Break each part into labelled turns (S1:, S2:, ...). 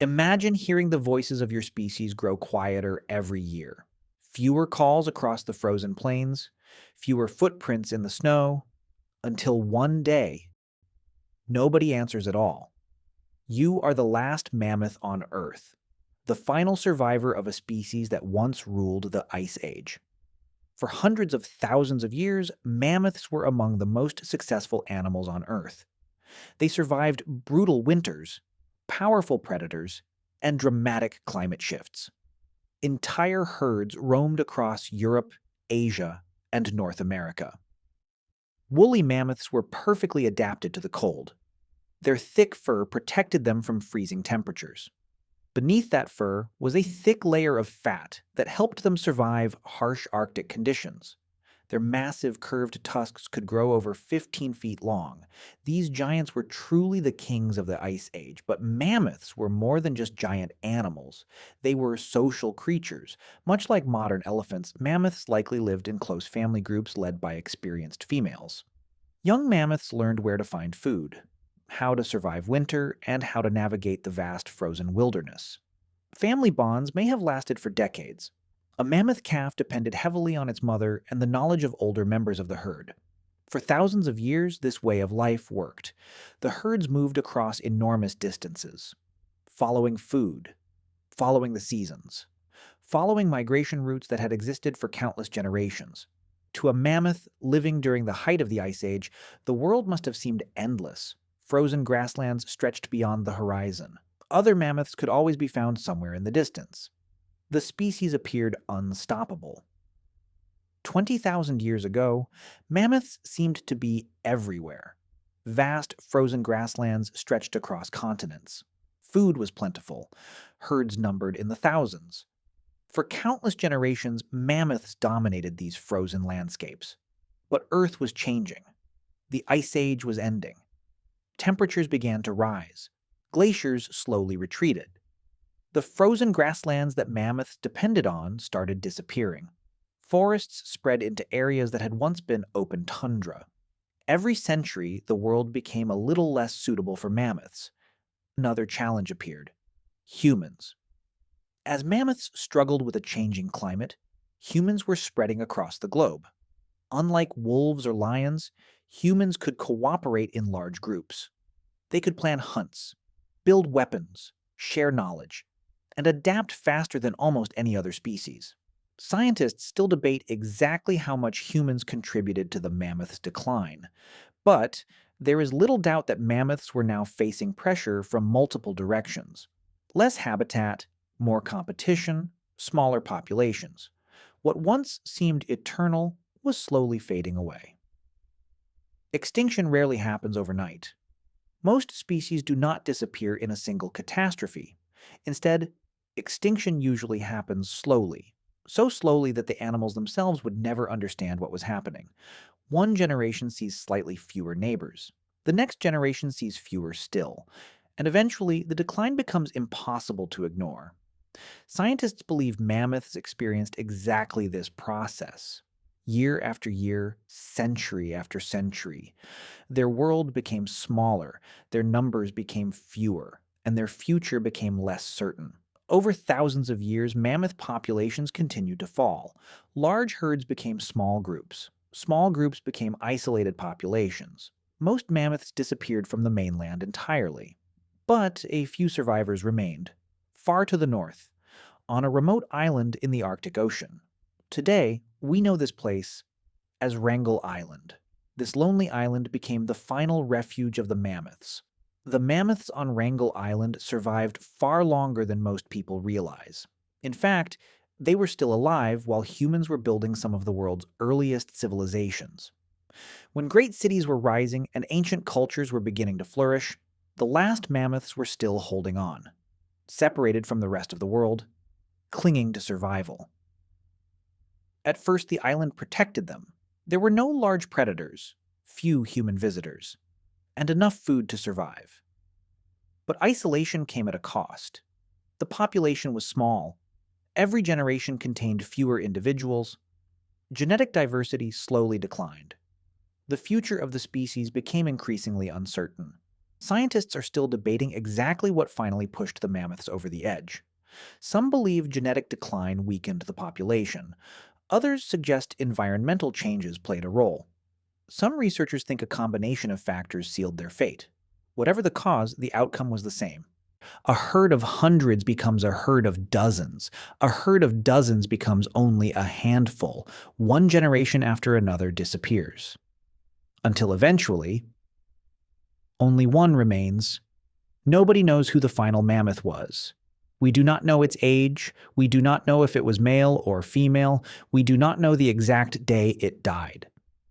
S1: Imagine hearing the voices of your species grow quieter every year. Fewer calls across the frozen plains, fewer footprints in the snow, until one day, nobody answers at all. You are the last mammoth on Earth, the final survivor of a species that once ruled the Ice Age. For hundreds of thousands of years, mammoths were among the most successful animals on Earth. They survived brutal winters, powerful predators, and dramatic climate shifts. Entire herds roamed across Europe, Asia, and North America. Woolly mammoths were perfectly adapted to the cold. Their thick fur protected them from freezing temperatures. Beneath that fur was a thick layer of fat that helped them survive harsh Arctic conditions. Their massive curved tusks could grow over 15 feet long. These giants were truly the kings of the Ice Age, but mammoths were more than just giant animals. They were social creatures. Much like modern elephants, mammoths likely lived in close family groups led by experienced females. Young mammoths learned where to find food, how to survive winter, and how to navigate the vast frozen wilderness. Family bonds may have lasted for decades. A mammoth calf depended heavily on its mother and the knowledge of older members of the herd. For thousands of years, this way of life worked. The herds moved across enormous distances, following food, following the seasons, following migration routes that had existed for countless generations. To a mammoth living during the height of the Ice Age, the world must have seemed endless. Frozen grasslands stretched beyond the horizon. Other mammoths could always be found somewhere in the distance. The species appeared unstoppable. 20,000 years ago, mammoths seemed to be everywhere. Vast frozen grasslands stretched across continents. Food was plentiful, herds numbered in the thousands. For countless generations, mammoths dominated these frozen landscapes. But Earth was changing. The Ice Age was ending. Temperatures began to rise. Glaciers slowly retreated. The frozen grasslands that mammoths depended on started disappearing. Forests spread into areas that had once been open tundra. Every century, the world became a little less suitable for mammoths. Another challenge appeared: humans. As mammoths struggled with a changing climate, humans were spreading across the globe. Unlike wolves or lions, humans could cooperate in large groups. They could plan hunts, build weapons, share knowledge, and adapt faster than almost any other species. Scientists still debate exactly how much humans contributed to the mammoth's decline, but there is little doubt that mammoths were now facing pressure from multiple directions. Less habitat, more competition, smaller populations. What once seemed eternal was slowly fading away. Extinction rarely happens overnight. Most species do not disappear in a single catastrophe. Instead, extinction usually happens slowly, so slowly that the animals themselves would never understand what was happening. One generation sees slightly fewer neighbors. The next generation sees fewer still. And eventually, the decline becomes impossible to ignore. Scientists believe mammoths experienced exactly this process. Year after year, century after century, their world became smaller, their numbers became fewer, and their future became less certain. Over thousands of years, mammoth populations continued to fall. Large herds became small groups. Small groups became isolated populations. Most mammoths disappeared from the mainland entirely. But a few survivors remained, far to the north, on a remote island in the Arctic Ocean. Today, we know this place as Wrangel Island. This lonely island became the final refuge of the mammoths. The mammoths on Wrangel Island survived far longer than most people realize. In fact, they were still alive while humans were building some of the world's earliest civilizations. When great cities were rising and ancient cultures were beginning to flourish, the last mammoths were still holding on, separated from the rest of the world, clinging to survival. At first, the island protected them. There were no large predators, few human visitors, and enough food to survive. But isolation came at a cost. The population was small. Every generation contained fewer individuals. Genetic diversity slowly declined. The future of the species became increasingly uncertain. Scientists are still debating exactly what finally pushed the mammoths over the edge. Some believe genetic decline weakened the population. Others suggest environmental changes played a role. Some researchers think a combination of factors sealed their fate. Whatever the cause, the outcome was the same. A herd of hundreds becomes a herd of dozens. A herd of dozens becomes only a handful. One generation after another disappears. Until eventually, only one remains. Nobody knows who the final mammoth was. We do not know its age. We do not know if it was male or female. We do not know the exact day it died.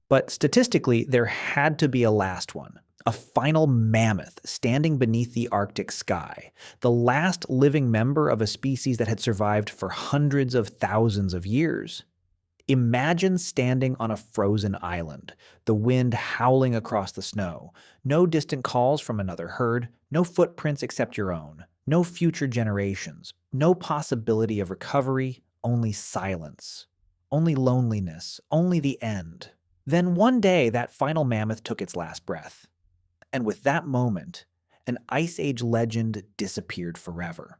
S1: But statistically, there had to be a last one. A final mammoth standing beneath the Arctic sky. The last living member of a species that had survived for hundreds of thousands of years. Imagine standing on a frozen island, the wind howling across the snow, no distant calls from another herd, no footprints except your own, no future generations, no possibility of recovery, only silence, only loneliness, only the end. Then one day, that final mammoth took its last breath. And with that moment, an Ice Age legend disappeared forever.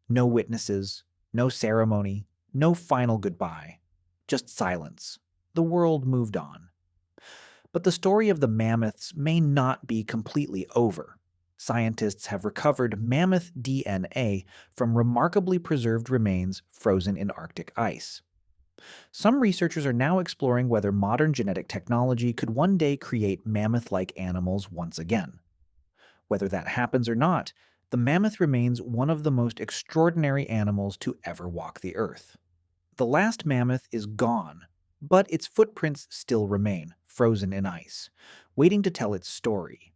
S1: No witnesses, no ceremony, no final goodbye. Just silence. The world moved on. But the story of the mammoths may not be completely over. Scientists have recovered mammoth DNA from remarkably preserved remains frozen in Arctic ice. Some researchers are now exploring whether modern genetic technology could one day create mammoth-like animals once again. Whether that happens or not, the mammoth remains one of the most extraordinary animals to ever walk the earth. The last mammoth is gone, but its footprints still remain, frozen in ice, waiting to tell its story.